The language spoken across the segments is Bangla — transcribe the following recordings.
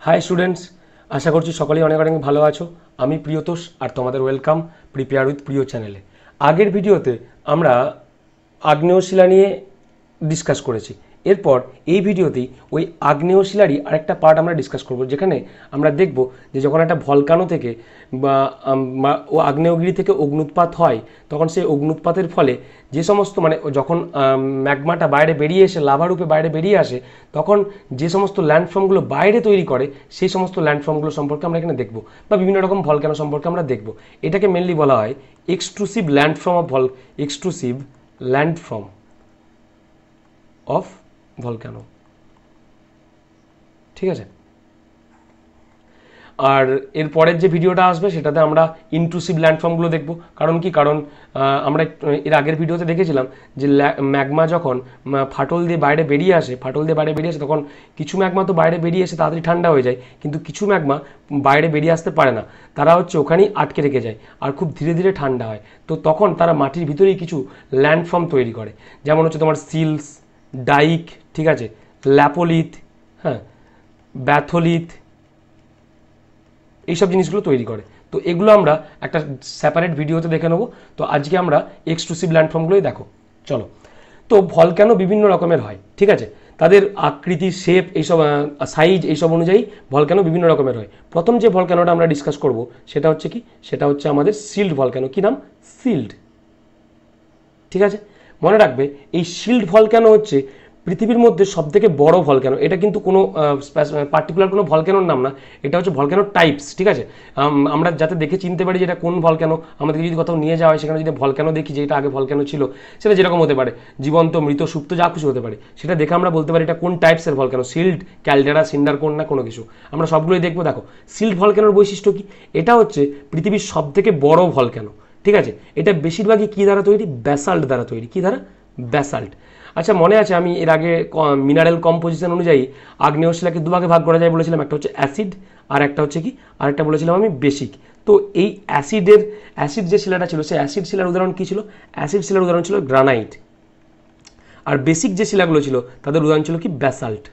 হাই স্টুডেন্টস, আশা করছি সকলেই অনেক অনেক ভালো আছো। আমি প্রিয়তোষ আর তোমাদের ওয়েলকাম প্রিপেয়ার উইথ প্রিয় চ্যানেলে। আগের ভিডিওতে আমরা আগ্নেয়শিলা নিয়ে ডিসকাস করেছি। এরপর এই ভিডিওতেই ওই আগ্নেয়শিলারই আরেকটা পার্ট আমরা ডিসকাস করব, যেখানে আমরা দেখব যে যখন একটা ভলকানো থেকে বা ও আগ্নেয়গিরি থেকে অগ্নুৎপাত হয়, তখন সেই অগ্নুৎপাতের ফলে যে সমস্ত যখন ম্যাগমাটা বাইরে বেরিয়ে এসে লাভা রূপে বাইরে বেরিয়ে আসে, তখন যে সমস্ত ল্যান্ডফর্মগুলো বাইরে তৈরি করে সেই সমস্ত ল্যান্ডফর্মগুলো সম্পর্কে আমরা এখানে দেখব, বা বিভিন্ন রকম ভলকানো সম্পর্কে আমরা দেখব। এটাকে মেনলি বলা হয় এক্সট্রুসিভ ল্যান্ডফর্ম অফ ভলকানো। ঠিক আছে, আর এর পরের যে ভিডিওটা আসবে সেটাতে আমরা ইন্ট্রুসিভ ল্যান্ডফর্মগুলো দেখব। কারণ কি, কারণ আমরা এর আগের ভিডিওতে দেখেছিলাম যে ম্যাগমা যখন ফাটল দিয়ে বাইরে বেরিয়ে আসে তখন কিছু ম্যাগমা তো বাইরে বেরিয়ে এসে তাড়াতাড়ি ঠান্ডা হয়ে যায়, কিন্তু কিছু ম্যাগমা বাইরে বেরিয়ে আসতে পারে না, তারা হচ্ছে ওখানেই আটকে রেখে যায় আর খুব ধীরে ধীরে ঠান্ডা হয়। তো তখন তারা মাটির ভিতরেই কিছু ল্যান্ডফর্ম তৈরি করে, যেমন হচ্ছে তোমার সিলস, ডাইক, ঠিক আছে, ল্যাপোলিথ, হ্যাঁ, ব্যাথোলিথ, এইসব জিনিসগুলো তৈরি করে। তো এগুলো আমরা একটা সেপারেট ভিডিওতে দেখে নেবো। তো আজকে আমরা এক্সট্রুসিভ ল্যান্ডফর্মগুলোই দেখো, চলো। তো ভলক্যানো বিভিন্ন রকমের হয়, ঠিক আছে, তাদের আকৃতি, শেপ, এইসব সাইজ, এইসব অনুযায়ী ভলক্যানো বিভিন্ন রকমের হয়। প্রথম যে ভলক্যানোটা আমরা ডিসকাস করব সেটা হচ্ছে কি, সেটা হচ্ছে আমাদের শিল্ড ভলক্যানো। কি নাম? শিল্ড। ঠিক আছে, মনে রাখবে এই শিল্ড ভলক্যানো হচ্ছে পৃথিবীর মধ্যে সবথেকে বড় ভলক্যানো। এটা কিন্তু কোনো পার্টিকুলার কোনো ভলক্যানোর নাম না, এটা হচ্ছে ভলক্যানোর টাইপস। ঠিক আছে, আমরা যাতে দেখে চিনতে পারি যে এটা কোন ভলক্যানো, আমাদেরকে যদি কোথাও নিয়ে যাওয়া হয় সেখানে যদি ভলক্যানো দেখি যে এটা আগে ভলক্যানো ছিল, সেটা যেরকম হতে পারে, জীবন্ত, মৃত, সুপ্ত, যা কিছু হতে পারে, সেটা দেখে আমরা বলতে পারি এটা কোন টাইপসের ভলক্যানো, শিল্ড, ক্যালডেরা, সিন্ডার কোন না কোনো কিছু, আমরা সবগুলোই দেখবো। দেখো শিল্ড ভলক্যানোর বৈশিষ্ট্য কি, এটা হচ্ছে পৃথিবীর সবথেকে বড় ভলক্যানো। ঠিক আছে, এটা বেশিরভাগই কী দ্বারা তৈরি? ব্যাসাল্ট দ্বারা তৈরি। কী দ্বারা? ব্যাসাল্ট। আচ্ছা, মনে আছে আমি এর আগে মিনারেল কম্পোজিশন অনুযায়ী আগ্নেয়শিলাকে দুভাগে ভাগ করা যায় বলেছিলাম, একটা হচ্ছে অ্যাসিড আর একটা হচ্ছে কি, আরেকটা বলেছিলাম আমি বেসিক। তো এই অ্যাসিড যে শিলাটা ছিল, সেই অ্যাসিড শিলার উদাহরণ কী ছিল? অ্যাসিড শিলার উদাহরণ ছিল গ্রানাইট। আর বেসিক যে শিলাগুলো ছিল তাদের উদাহরণ ছিল কি? ব্যাসাল্ট।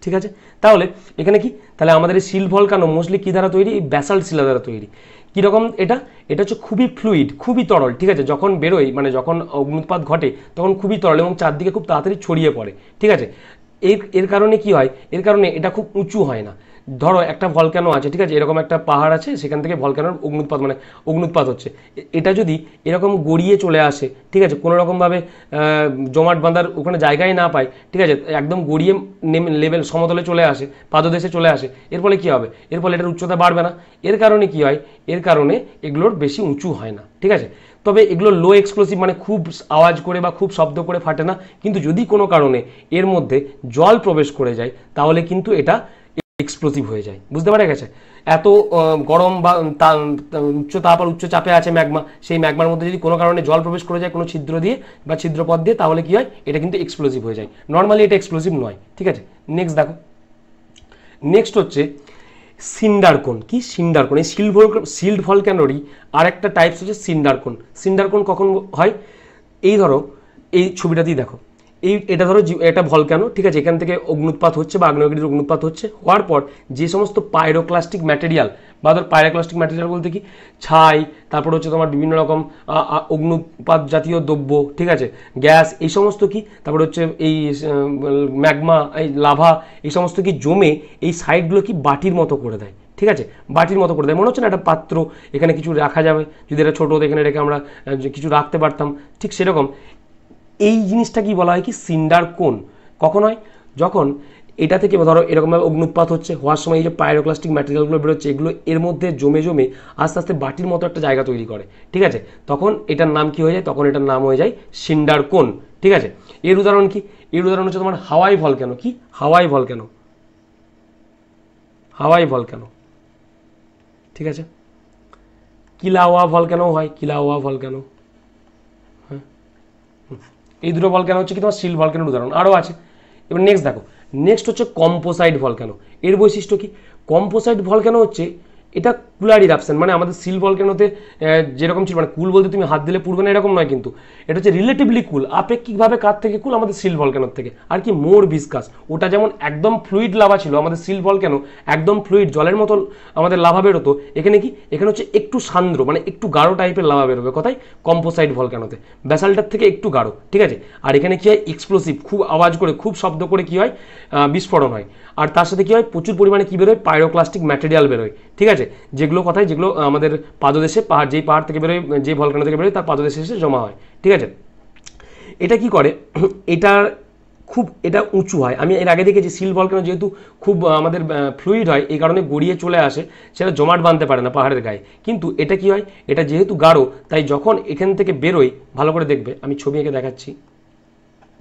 ঠিক আছে, তাহলে এখানে কি, তাহলে আমাদের এই শিল্ড ভলকানো মোস্টলি কী দ্বারা তৈরি? এই ব্যাসাল্ট শিলা দ্বারা তৈরি। কীরকম এটা? এটা হচ্ছে খুবই ফ্লুইড, খুবই তরল। ঠিক আছে, যখন বেরোয় যখন অগ্নুৎপাত ঘটে তখন খুবই তরল এবং চারদিকে খুব তাড়াতাড়ি ছড়িয়ে পড়ে। ঠিক আছে, এর কারণে কি হয়? এর কারণে এটা খুব উঁচু হয় না। ধরো একটা ভলক্যানো আছে, ঠিক আছে, এরকম একটা পাহাড় আছে, সেখান থেকে ভলক্যানোর অগ্নুৎপাত হচ্ছে, এটা যদি এরকম গড়িয়ে চলে আসে, ঠিক আছে, কোনো রকমভাবে জমাট বাঁধার ওখানে জায়গায় না পায়, ঠিক আছে, একদম গড়িয়ে লেভেল সমতলে চলে আসে, পাদদেশে চলে আসে, এর ফলে কী হবে? এর ফলে এটার উচ্চতা বাড়বে না। এর কারণে কি হয়? এর কারণে এগুলোর বেশি উঁচু হয় না। ঠিক আছে, তবে এগুলো লো এক্সপ্লোসিভ, খুব আওয়াজ করে বা খুব শব্দ করে ফাটে না, কিন্তু যদি কোনো কারণে এর মধ্যে জল প্রবেশ করে যায় তাহলে কিন্তু এটা এক্সপ্লোসিভ হয়ে যায়। বুঝতে পারা গেছে? এত গরম বা উচ্চ তাপ আর উচ্চ চাপে আছে ম্যাগমা, সেই ম্যাগমার মধ্যে যদি কোনো কারণে জল প্রবেশ করে যায় কোনো ছিদ্র দিয়ে বা ছিদ্রপথ দিয়ে, তাহলে কি হয়? এটা কিন্তু এক্সপ্লোসিভ হয়ে যায়। নর্মালি এটা এক্সপ্লোসিভ নয়। ঠিক আছে, নেক্সট দেখো, নেক্সট হচ্ছে সিন্ডারকোন। কি? সিন্ডারকোন। এই শিল্ড ভলক্যানোরই আর একটা টাইপস হচ্ছে সিন্ডারকোন। সিন্ডারকোন কখন হয়? এই ধরো এই ছবিটাতেই দেখো, এটা ধরো এটা ভলক্যানো, ঠিক আছে, এখান থেকে অগ্নুৎপাত হচ্ছে বা আগ্নেয়গিরির অগ্নুৎপাত হচ্ছে, হওয়ার পর যে সমস্ত পাইরোক্লাস্টিক ম্যাটেরিয়াল, বা ধর পাইরোক্লাস্টিক ম্যাটেরিয়াল বলতে কি, ছাই, তারপর হচ্ছে তোমার বিভিন্ন রকম অগ্নুৎপাত জাতীয় দ্রব্য, ঠিক আছে, গ্যাস, এই সমস্ত কি, তারপর হচ্ছে এই ম্যাগমা, এই লাভা, এই সমস্ত কি জমে এই সাইডগুলো কি বাটির মতো করে দেয়। ঠিক আছে, বাটির মতো করে দেয়, মনে হচ্ছে না একটা পাত্র, এখানে কিছু রাখা যাবে, যদি এটা ছোটো হতো এখানে রেখে আমরা কিছু রাখতে পারতাম, ঠিক সেরকম। এই জিনিসটা কি বলা হয়? কি? সিন্ডারকোন। কখন হয়? যখন এটা থেকে ধরো এরকমভাবে অগ্নুৎপাত হচ্ছে, হওয়ার সময় এই যে পাইরোক্লাস্টিক ম্যাটেরিয়ালগুলো বেরোচ্ছে, এগুলো এর মধ্যে জমে জমে আস্তে আস্তে বাটির মতো একটা জায়গা তৈরি করে। ঠিক আছে, তখন এটার নাম কি হয়ে যায়? তখন এটার নাম হয়ে যায় সিন্ডারকোন। ঠিক আছে, এর উদাহরণ কি? এর উদাহরণ হচ্ছে তোমার হাওয়াই ভলক্যানো। কি? হাওয়াই ভলক্যানো। হাওয়াই ভলক্যানো। ঠিক আছে, কিলাওয়া ভলক্যানো হয়, কিলাওয়া ভলক্যানো। হ্যাঁ, এই দুটো ভলক্যানো হচ্ছে কি তোমার শিল্ড ভলক্যানোর উদাহরণ, আরও আছে। এবার নেক্সট দেখো, নেক্সট হচ্ছে কম্পোসাইট ভলক্যানো। এর বৈশিষ্ট্য কি? কম্পোসাইট ভলক্যানো হচ্ছে এটা কুলার ইরাপশন, মানে আমাদের সিল ভলক্যানোতে যেরকম ছিল, মানে কুল বলতে তুমি হাত দিলে পুড়বে না এরকম নয়, কিন্তু এটা হচ্ছে রিলেটিভলি কুল, আপেক্ষিকভাবে কার থেকে কুল, আমাদের সিল ভলক্যানোর থেকে। আর কি মোর ভিসকাস, ওটা যেমন একদম ফ্লুইড লাভা ছিল, আমাদের সিল ভলক্যানো একদম ফ্লুইড জলের মতো আমাদের লাভা বেরোতো, এখানে কি এখানে হচ্ছে একটু সান্দ্র, মানে একটু গাঢ় টাইপের লাভা বেরোবে। কোথায়? কম্পোসাইট ভলক্যানোতে, ব্যাসাল্টার থেকে একটু গাঢ়, ঠিক আছে। আর এখানে কি হয়? এক্সপ্লোসিভ, খুব আওয়াজ করে, খুব শব্দ করে কি হয়? বিস্ফোরণ হয়। আর তার সাথে কি হয়? প্রচুর পরিমাণে কি বেরোয়? পাইরোক্লাস্টিক ম্যাটেরিয়াল বেরোয়, ঠিক আছে, যেগুলো কোথায়, যেগুলো আমাদের পাদদেশে, পাহাড়, যেই পাহাড় থেকে বেরোয়, যে ভলক্যানো থেকে বেরোয় তার পাদদেশে এসে জমা হয়, ঠিক আছে। এটা কি করে? এটা উঁচু হয়। আমি এর আগে দেখেছি সিল ভলক্যানো যেহেতু খুব আমাদের ফ্লুইড হয়, এই কারণে গড়িয়ে চলে আসে, সেটা জমাট বাঁধতে পারে না পাহাড়ের গায়ে। কিন্তু এটা কি হয়? এটা যেহেতু গাঢ়, তাই যখন এখান থেকে বেরোয়, ভালো করে দেখবে, আমি ছবি এঁকে দেখাচ্ছি,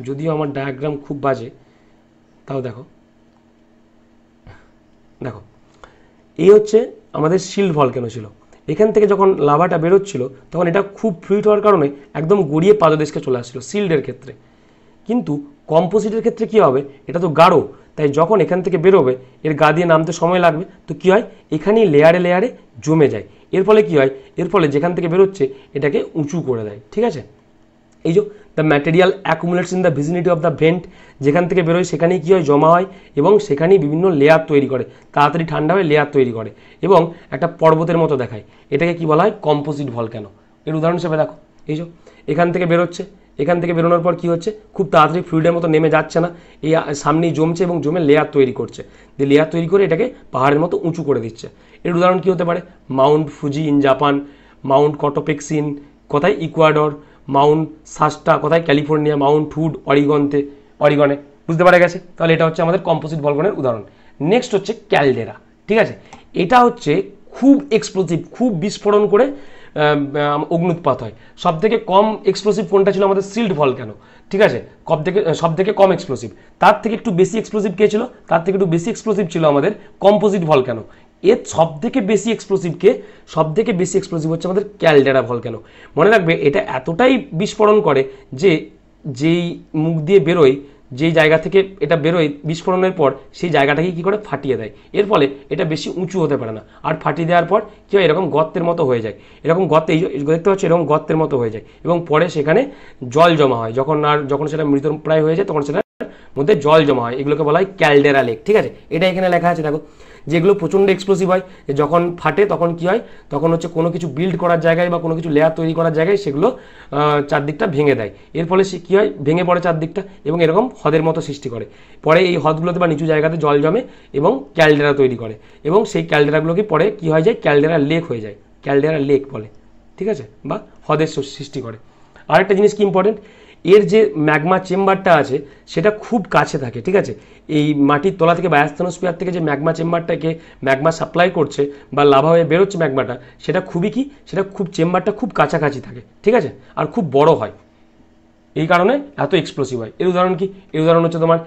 যদিও আমার ডায়াগ্রাম খুব বাজে, তাও দেখো, দেখো এই হচ্ছে আমাদের শিল্ড ভলক্যানো ছিল। এখান থেকে যখন লাভাটা বেরোচ্ছিল তখন এটা খুব ফ্লুইড হওয়ার কারণে একদম গড়িয়ে পাদদেশকে চলে আসছিল শিল্ডের ক্ষেত্রে। কিন্তু কম্পোজিটের ক্ষেত্রে কি হবে? এটা তো গাঢ়, তাই যখন এখান থেকে বেরোবে এর গা দিয়ে নামতে সময় লাগবে, তো কি হয়? এখানেই লেয়ারে লেয়ারে জমে যায়। এর ফলে কি হয়? এর ফলে যেখান থেকে বেরোচ্ছে এটাকে উঁচু করে দেয়, ঠিক আছে। এই যে the material accumulates in the vicinity of the vent, যেখান থেকে বেরোয় সেখানেই কী হয়? জমা হয়, এবং সেখানেই বিভিন্ন লেয়ার তৈরি করে, তাড়াতাড়ি ঠান্ডা হয়ে লেয়ার তৈরি করে এবং একটা পর্বতের মতো দেখায়। এটাকে কি বলা হয়? Composite volcano. এর উদাহরণ হিসেবে দেখো, এই যে এখান থেকে বেরোচ্ছে, এখান থেকে বেরোনোর পর কি হচ্ছে? খুব তাড়াতাড়ি ফ্লুইডের মতো নেমে যাচ্ছে না, এই সামনেই জমছে এবং জমে লেয়ার তৈরি করছে, যে লেয়ার তৈরি করে এটাকে পাহাড়ের মতো উঁচু করে দিচ্ছে। এর উদাহরণ কী হতে পারে? Mount Fuji in Japan, Mount Cotopaxi in কোথায়? ইকুয়াডর, মাউন্ট সাস্টা কোথায়? ক্যালিফোর্নিয়া, মাউন্ট হুড অরিগনে। বুঝতে পারা গেছে? তাহলে এটা হচ্ছে আমাদের কম্পোজিট ভলক্যানোর উদাহরণ। নেক্সট হচ্ছে ক্যালডেরা, ঠিক আছে। এটা হচ্ছে খুব এক্সপ্লোসিভ, খুব বিস্ফোরণ করে অগ্নুৎপাত হয়। সব থেকে কম এক্সপ্লোসিভ কোনটা ছিল? আমাদের সিল্ড ভলক্যানো, ঠিক আছে, সব থেকে কম এক্সপ্লোসিভ। তার থেকে একটু বেশি এক্সপ্লোসিভ কে ছিল? তার থেকে একটু বেশি এক্সপ্লোসিভ ছিল আমাদের কম্পোজিট ভলক্যানো। এর সব থেকে বেশি এক্সপ্লোসিভ হচ্ছে আমাদের ক্যালডেরা ভলক্যানো। মনে রাখবে, এটা এতটাই বিস্ফোরণ করে যে যেই মুখ দিয়ে বেরোয়, যেই জায়গা থেকে এটা বেরোয় বিস্ফোরণের পর, সেই জায়গাটাকে কী করে? ফাটিয়ে দেয়। এর ফলে এটা বেশি উঁচু হতে পারে না, আর ফাটিয়ে দেওয়ার পর কী হয়? এরকম গর্তের মতো হয়ে যায়, এরকম গর্তে, দেখতে পাচ্ছ, এরকম গর্তের মতো হয়ে যায়, এবং পরে সেখানে জল জমা হয়। যখন সেটা মৃতপ্রায় হয়ে যায় তখন সেটার মধ্যে জল জমা হয়। এগুলোকে বলা হয় ক্যালডেরা লেক, ঠিক আছে। এটা এখানে লেখা আছে, দেখো, যেগুলো প্রচণ্ড এক্সপ্লোসিভ হয়, যখন ফাটে তখন কি হয়? তখন হচ্ছে কোনো কিছু বিল্ড করার জায়গায় বা কোনো কিছু লেয়ার তৈরি করার জায়গায় সেগুলো চারদিকটা ভেঙে দেয়। এর ফলে সে কী হয়? ভেঙে পড়ে চারদিকটা, এবং এরকম হ্রদের মতো সৃষ্টি করে। পরে এই হ্রদগুলোতে বা নিচু জায়গাতে জল জমে এবং ক্যালডেরা তৈরি করে, এবং সেই ক্যালডেরাগুলোকে পরে কী হয়ে যায়? ক্যালডেরা লেক হয়ে যায়, ক্যালডেরা লেক বলে, ঠিক আছে, বা হ্রদের সৃষ্টি করে। আরেকটা জিনিস কি ইম্পর্টেন্ট, এর যে ম্যাগমা চেম্বারটা আছে সেটা খুব কাছে থাকে, ঠিক আছে। এই মাটির তলা থেকে বা অ্যাস্তনোস্ফিয়ার থেকে যে ম্যাগমা চেম্বারটাকে ম্যাগমা সাপ্লাই করছে বা লাভা হয়ে বেরোচ্ছে ম্যাগমাটা, সেটা খুবই কি, সেটা খুব চেম্বারটা খুব কাছাকাছি থাকে, ঠিক আছে, আর খুব বড় হয়, এই কারণে এত এক্সপ্লোসিভ হয়। এর উদাহরণ কি? এর উদাহরণ হচ্ছে তোমার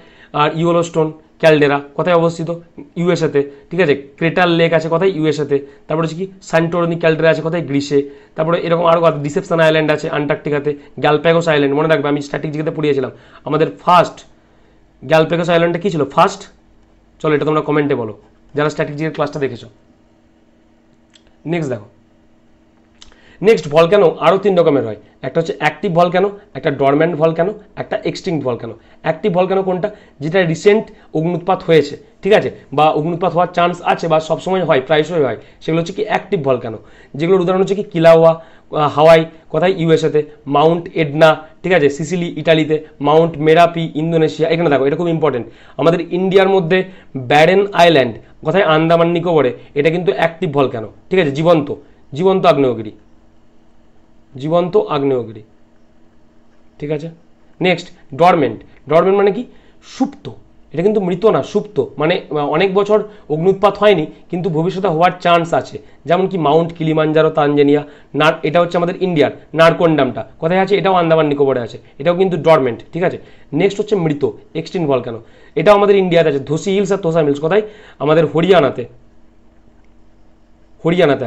ইয়েলোস্টোন ক্যালডেরা, কোথায় অবস্থিত? ইউএসএতে, ঠিক আছে। ক্রেটার লেক আছে কোথায়? ইউএসএতে। তারপরে হচ্ছে কি? সান্টোরিনি ক্যালডেরা আছে কোথায়? গ্রিসে। তারপরে এরকম আরও ডিসেপশন আইল্যান্ড আছে আন্টার্কটিকাতে। গ্যালপ্যাগোস আইল্যান্ড, মনে রাখবে, আমি স্ট্র্যাটেজিতে পড়িয়েছিলাম আমাদের ফার্স্ট গ্যালপ্যাগোস আইল্যান্ডটা কী ছিল ফার্স্ট? চলো এটা তোমরা কমেন্টে বলো যারা স্ট্র্যাটেজির ক্লাসটা দেখেছো। নেক্সট দেখো, নেক্সট ভলক্যানো আরও 3 রকমের হয়। একটা হচ্ছে অ্যাক্টিভ ভলক্যানো, একটা ডরম্যান্ট ভলক্যানো, একটা এক্সটিংক্ট ভলক্যানো। অ্যাক্টিভ ভলক্যানো কোনটা? যেটা রিসেন্ট অগ্নুৎপাত হয়েছে, ঠিক আছে, বা অগ্নুৎপাত হওয়ার চান্স আছে বা সবসময় হয়, প্রায়শই হয়, সেগুলো হচ্ছে কি অ্যাক্টিভ ভলক্যানো। যেগুলোর উদাহরণ হচ্ছে কি? কিলাওয়া হাওয়াই কোথায়? ইউএসএতে। মাউন্ট এডনা, ঠিক আছে, সিসিলি ইটালিতে। Mount Merapi Indonesia. এখানে দেখো, এটা খুব ইম্পর্টেন্ট, আমাদের ইন্ডিয়ার মধ্যে ব্যারেন আইল্যান্ড কোথায়? আন্দামান নিকোবরে। এটা কিন্তু অ্যাক্টিভ ভলক্যানো, ঠিক আছে, জীবন্ত আগ্নেয়গিরি, ঠিক আছে। নেক্সট ডরমেন্ট মানে কি? সুপ্ত। এটা কিন্তু মৃত না, সুপ্ত, মানে অনেক বছর অগ্নুৎপাত হয়নি কিন্তু ভবিষ্যতে হওয়ার চান্স আছে। যেমন কি? Mount Kilimanjaro Tanzania. এটা হচ্ছে আমাদের ইন্ডিয়ার। নারকোন্ডামটা কোথায় আছে? এটাও আন্দামান নিকোবরে আছে, এটাও কিন্তু ডরমেন্ট, ঠিক আছে। নেক্সট হচ্ছে মৃত, এক্সটিংক্ট ভলক্যানো। এটাও আমাদের ইন্ডিয়াতে আছে, ধোসি হিলস আর তোসা মিলস কোথায়? আমাদের হরিয়ানাতে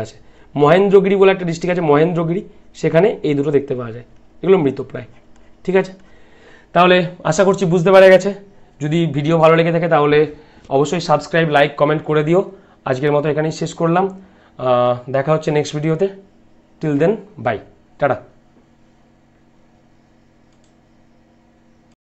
আছে। মহেন্দ্রগিরি বলে একটা ডিস্ট্রিক্ট আছে, মহেন্দ্রগিরি, সেখানে এই দুটো দেখতে পাওয়া যায়। এগুলো মৃত প্রায়, ঠিক আছে। তাহলে আশা করছি বুঝতে পারা গেছে। যদি ভিডিও ভালো লেগে থাকে তাহলে অবশ্যই সাবস্ক্রাইব, লাইক, কমেন্ট করে দিও। আজকের মতো এখানেই শেষ করলাম। দেখা হচ্ছে নেক্সট ভিডিওতে। Till then bye, tata.